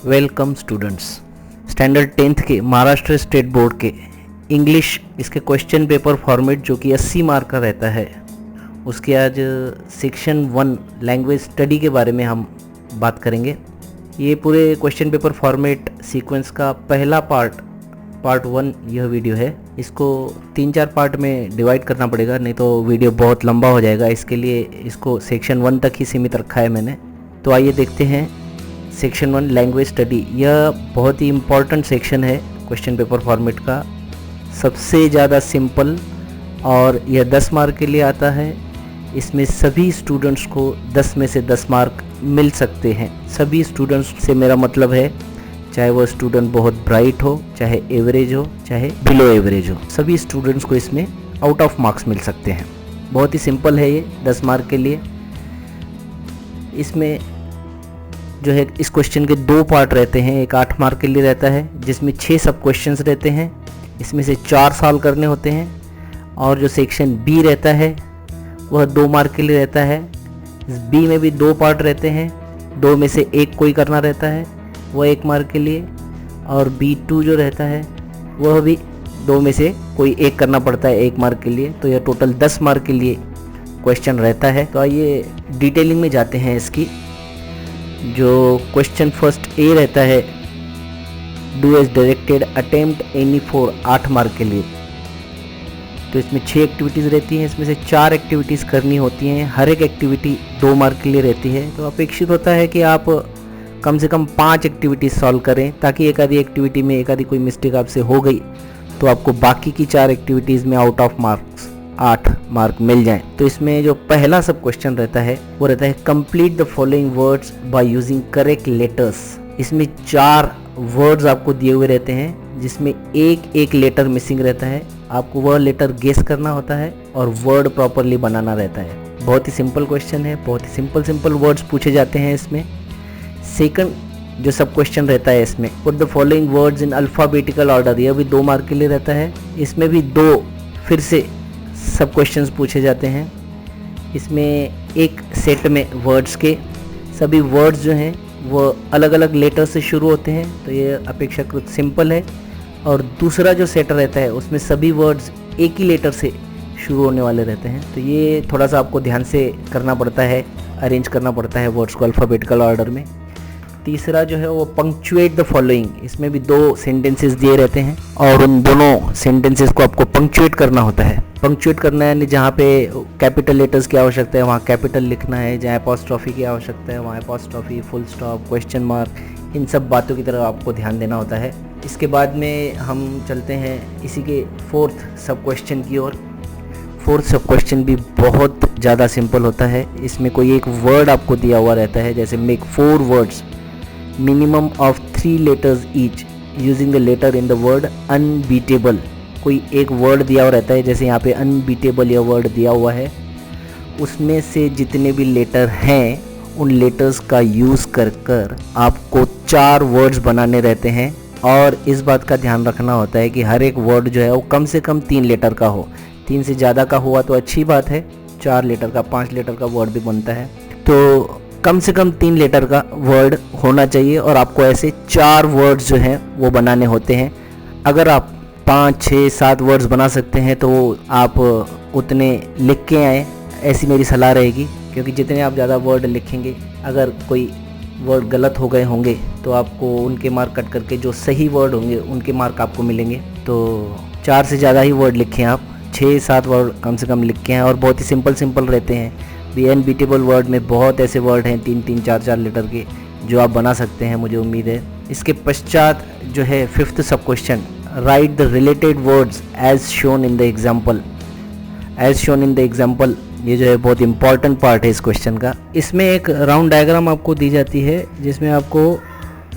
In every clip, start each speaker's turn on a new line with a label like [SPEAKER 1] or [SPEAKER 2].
[SPEAKER 1] Welcome students. Standard 10th के Maharashtra state board के English इसके क्वेश्चन पेपर फॉर्मेट जो कि 80 मार्क का रहता है, उसके आज सेक्शन 1 लैंग्वेज स्टडी के बारे में हम बात करेंगे। ये पूरे क्वेश्चन पेपर फॉर्मेट सीक्वेंस का पहला पार्ट 1 यह वीडियो है। इसको 3-4 पार्ट में डिवाइड करना पड़ेगा, नहीं तो वीडियो बहुत लंबा हो जाएगा। इसके लिए इसको सेक्शन 1 तक ही सीमित रखा है मैंने। तो आइए देखते हैं सेक्शन 1 लैंग्वेज स्टडी। यह बहुत ही इम्पॉर्टेंट सेक्शन है क्वेश्चन पेपर फॉर्मेट का, सबसे ज़्यादा सिंपल, और यह 10 मार्क के लिए आता है। इसमें सभी स्टूडेंट्स को 10 में से 10 मार्क मिल सकते हैं। सभी स्टूडेंट्स से मेरा मतलब है चाहे वो स्टूडेंट बहुत ब्राइट हो, चाहे एवरेज हो, चाहे बिलो एवरेज हो, सभी स्टूडेंट्स को इसमें आउट ऑफ मार्क्स मिल सकते हैं। बहुत ही सिंपल है ये 10 मार्क के लिए। इसमें जो है इस क्वेश्चन के 2 पार्ट रहते हैं। एक 8 मार्क के लिए रहता है जिसमें 6 सब क्वेश्चंस रहते हैं, इसमें से 4 सॉल्व करने होते हैं। और जो सेक्शन बी रहता है वह 2 मार्क के लिए रहता है। इस बी में भी 2 पार्ट रहते हैं, 2 में से एक कोई करना रहता है, वह 1 मार्क के लिए। और B2 जो रहता है वह भी 2 में से कोई एक करना पड़ता है 1 मार्क के लिए। तो यह टोटल 10 मार्क के लिए क्वेश्चन रहता है। तो आइए डिटेलिंग में जाते हैं इसकी। जो क्वेश्चन फर्स्ट ए रहता है, do as directed attempt any four 8 mark के लिए। तो इसमें 6 एक्टिविटीज़ रहती हैं, इसमें से 4 एक्टिविटीज़ करनी होती हैं। हर एक एक्टिविटी 2 मार्क के लिए रहती है। तो अपेक्षित होता है कि आप कम से कम 5 एक्टिविटीज़ सॉल्व करें, ताकि एक आधी एक्टिविटी में एक आधी कोई मिस्टेक आपसे हो गई तो आपको बाकी की 4 एक्टिविटीज़ में आउट ऑफ मार्क्स 8 मार्क मिल जाएं। तो इसमें जो पहला सब क्वेश्चन रहता है वो रहता है complete the following words by using correct letters. इसमें 4 वर्ड्स आपको दिए हुए रहते हैं जिसमें एक लेटर मिसिंग रहता है। आपको वह लेटर गेस करना होता है और वर्ड प्रॉपरली बनाना रहता है। बहुत ही सिंपल क्वेश्चन है, बहुत ही सिंपल वर्ड्स पूछे जाते हैं इसमें। सेकंड जो सब क्वेश्चन रहता है इसमें put the following words in alphabetical order, यह भी 2 मार्क के लिए रहता है। इसमें भी 2 फिर से सब क्वेश्चंस पूछे जाते हैं। इसमें एक सेट में वर्ड्स के सभी वर्ड्स जो हैं वो अलग अलग लेटर से शुरू होते हैं, तो ये अपेक्षाकृत सिंपल है। और दूसरा जो सेट रहता है उसमें सभी वर्ड्स एक ही लेटर से शुरू होने वाले रहते हैं। तो ये थोड़ा सा आपको ध्यान से करना पड़ता है, अरेंज करना पड़ता है वर्ड्स को अल्फ़ाबेटिकल ऑर्डर में। तीसरा जो है वो पंक्चुएट द फॉलोइंग, इसमें भी 2 सेंटेंसेस दिए रहते हैं और उन दोनों सेंटेंसेस को आपको पंक्चुएट करना होता है। पंक्चुएट करना है यानी जहाँ पे कैपिटल लेटर्स की आवश्यकता है वहाँ कैपिटल लिखना है, जहाँ अपॉस्ट्रोफी की आवश्यकता है वहाँ apostrophe, full stop, question mark, इन सब बातों की तरफ आपको ध्यान देना होता है। इसके बाद में हम चलते हैं इसी के 4th सब क्वेश्चन की ओर। 4th सब क्वेश्चन भी बहुत ज़्यादा सिंपल होता है। इसमें कोई एक वर्ड आपको दिया हुआ रहता है, जैसे make 4 words minimum of 3 letters each using the letter in the word unbeatable. कोई एक वर्ड दिया हुआ रहता है, जैसे यहाँ पे अनबीटेबल यह वर्ड दिया हुआ है। उसमें से जितने भी लेटर हैं उन लेटर्स का यूज़ कर आपको 4 वर्ड्स बनाने रहते हैं। और इस बात का ध्यान रखना होता है कि हर एक वर्ड जो है वो कम से कम 3 लेटर का हो। 3 से ज़्यादा का हुआ तो अच्छी बात है, 4 लेटर का, 5 लेटर का वर्ड भी बनता है। तो कम से कम 3 लेटर का वर्ड होना चाहिए और आपको ऐसे 4 वर्ड्स जो हैं वो बनाने होते हैं। अगर आप 5, 6, 7 वर्ड्स बना सकते हैं तो आप उतने लिख के आएँ, ऐसी मेरी सलाह रहेगी। क्योंकि जितने आप ज़्यादा वर्ड लिखेंगे, अगर कोई वर्ड गलत हो गए होंगे तो आपको उनके मार्क कट करके जो सही वर्ड होंगे उनके मार्क आपको मिलेंगे। तो 4 से ज़्यादा ही वर्ड लिखें आप, 6-7 वर्ड कम से कम लिख के हैं। और बहुत ही सिंपल रहते हैं। भी अनबीटेबल वर्ड में बहुत ऐसे वर्ड हैं 3-3, 4-4 लेटर के जो आप बना सकते हैं, मुझे उम्मीद है। इसके पश्चात जो है 5th sub question, write the related words as shown in the example. As shown in the example ये जो है बहुत इंपॉर्टेंट पार्ट है इस क्वेश्चन का। इसमें एक राउंड डायग्राम आपको दी जाती है जिसमें आपको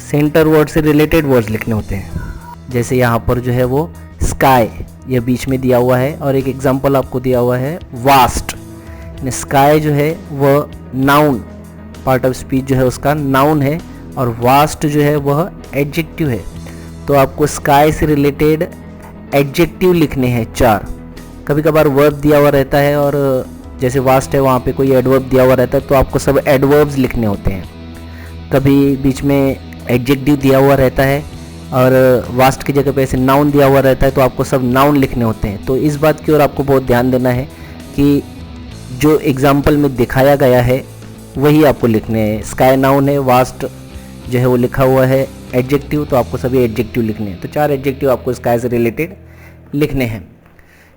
[SPEAKER 1] सेंटर वर्ड से रिलेटेड वर्ड्स लिखने होते हैं। जैसे यहाँ पर जो है वो स्काई ये बीच में दिया हुआ है, और एक एग्जाम्पल आपको दिया हुआ है वास्ट। स्काई जो है वह नाउन, पार्ट ऑफ स्पीच जो है उसका नाउन है, और वास्ट जो है वह एडजेक्टिव है। तो आपको स्काई से रिलेटेड एडजेक्टिव लिखने हैं 4। कभी कभार वर्ब दिया हुआ रहता है और जैसे वास्ट है वहाँ पे कोई एडवर्ब दिया हुआ रहता है, तो आपको सब एडवर्ब्स लिखने होते हैं। कभी बीच में एडजेक्टिव दिया हुआ रहता है और वास्ट की जगह पे ऐसे नाउन दिया हुआ रहता है, तो आपको सब नाउन लिखने होते हैं। तो इस बात की ओर आपको बहुत ध्यान देना है कि जो एग्जाम्पल में दिखाया गया है वही आपको लिखने हैं। स्काई नाउन है, वास्ट जो है वो लिखा हुआ है एडजेक्टिव, तो आपको सभी एडजेक्टिव लिखने हैं। तो 4 एडजेक्टिव आपको स्काई से रिलेटेड लिखने हैं।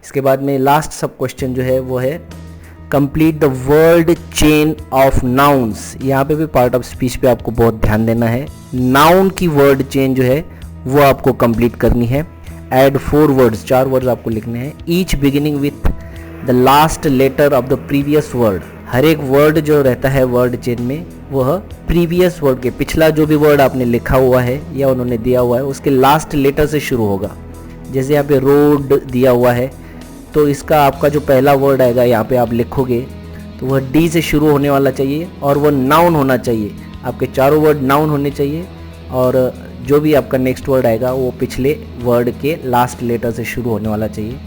[SPEAKER 1] इसके बाद में लास्ट सब क्वेश्चन जो है वो है complete the word chain of nouns. यहाँ पे भी पार्ट ऑफ स्पीच पे आपको बहुत ध्यान देना है। नाउन की वर्ड चेन जो है वो आपको कंप्लीट करनी है। ऐड 4 वर्ड्स, 4 वर्ड्स आपको लिखने हैं, each beginning with the last letter of the previous word. हर एक वर्ड जो रहता है वर्ड चेन में वह प्रीवियस वर्ड के, पिछला जो भी वर्ड आपने लिखा हुआ है या उन्होंने दिया हुआ है उसके लास्ट लेटर से शुरू होगा। जैसे यहाँ पे रोड दिया हुआ है, तो इसका आपका जो पहला वर्ड आएगा यहाँ पे आप लिखोगे तो वह डी से शुरू होने वाला चाहिए और वह नाउन होना चाहिए। आपके चारों वर्ड नाउन होने चाहिए और जो भी आपका नेक्स्ट वर्ड आएगा वो पिछले वर्ड के लास्ट लेटर से शुरू होने वाला चाहिए।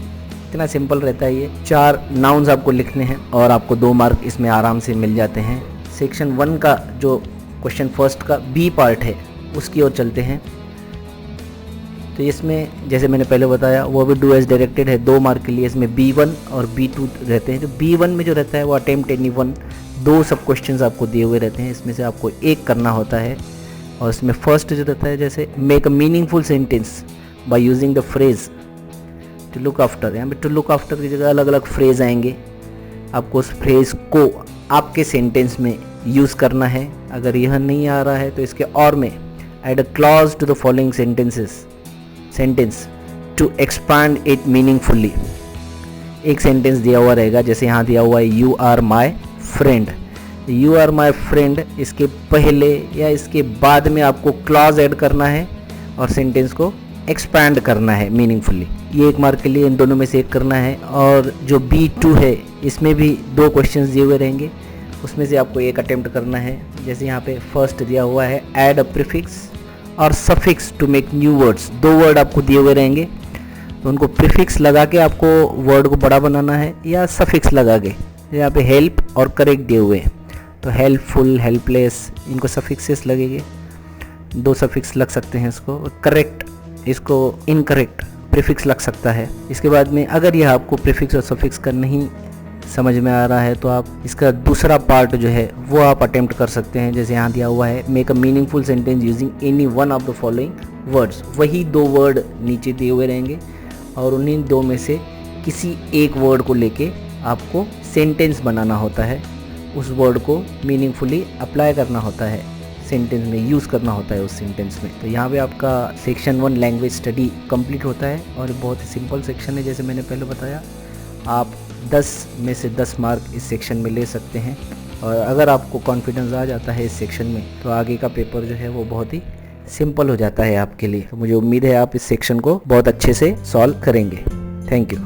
[SPEAKER 1] इतना सिंपल रहता है ये। 4 नाउन्स आपको लिखने हैं और आपको 2 मार्क इसमें आराम से मिल जाते हैं। सेक्शन 1 का जो क्वेश्चन फर्स्ट का बी पार्ट है उसकी ओर चलते हैं। तो इसमें जैसे मैंने पहले बताया वो भी डू एज डायरेक्टेड है, 2 मार्क के लिए। इसमें B1 और B2 रहते हैं। जो B1 में जो रहता है वो अटेम्प्ट एनी वन, 2 सब क्वेश्चंस आपको दिए हुए रहते हैं, इसमें से आपको एक करना होता है। और इसमें फर्स्ट जो रहता है जैसे make a meaningful sentence by using the phrase to look after. यहाँ पे टू लुक आफ्टर की जगह अलग अलग फ्रेज आएंगे, आपको उस फ्रेज को आपके सेंटेंस में यूज़ करना है। अगर यह नहीं आ रहा है तो इसके और में add a clause to the following sentence to expand it meaningfully. एक सेंटेंस दिया हुआ रहेगा, जैसे यहाँ दिया हुआ है you are my friend. You are my friend, इसके पहले या इसके बाद में आपको क्लॉज ऐड करना है और सेंटेंस को एक्सपैंड करना है मीनिंगफुली। ये 1 मार्क के लिए इन दोनों में से एक करना है। और जो B2 है इसमें भी 2 क्वेश्चंस दिए हुए रहेंगे, उसमें से आपको एक अटेम्प्ट करना है। जैसे यहाँ पे फर्स्ट दिया हुआ है ऐड अ प्रीफिक्स और suffix to make new words. 2 word आपको दिए हुए रहेंगे, तो उनको प्रीफिक्स लगा के आपको वर्ड को बड़ा बनाना है या सफिक्स लगा के। यहाँ पे हेल्प और करेक्ट दिए हुए हैं, तो हेल्पफुल, हेल्पलेस, इनको सफिक्सेस लगेंगे। 2 सफिक्स लग सकते हैं इसको। करेक्ट, इसको इनकरेक्ट प्रीफिक्स लग सकता है। इसके बाद में अगर यह आपको प्रीफिक्स और सफिक्स का नहीं समझ में आ रहा है तो आप इसका दूसरा पार्ट जो है वो आप अटेम्प्ट कर सकते हैं। जैसे यहाँ दिया हुआ है make a meaningful sentence using any one of the following words. वही 2 वर्ड नीचे दिए हुए रहेंगे और उन्हीं 2 में से किसी एक वर्ड को लेके आपको सेंटेंस बनाना होता है। उस वर्ड को मीनिंगफुली अप्लाई करना होता है, सेंटेंस में यूज़ करना होता है उस सेंटेंस में। तो यहाँ पे आपका सेक्शन 1 लैंग्वेज स्टडी कंप्लीट होता है और बहुत ही सिंपल सेक्शन है। जैसे मैंने पहले बताया, आप 10 में से 10 मार्क इस सेक्शन में ले सकते हैं। और अगर आपको कॉन्फिडेंस आ जाता है इस सेक्शन में तो आगे का पेपर जो है वो बहुत ही सिंपल हो जाता है आपके लिए। तो मुझे उम्मीद है आप इस सेक्शन को बहुत अच्छे से सॉल्व करेंगे। Thank you.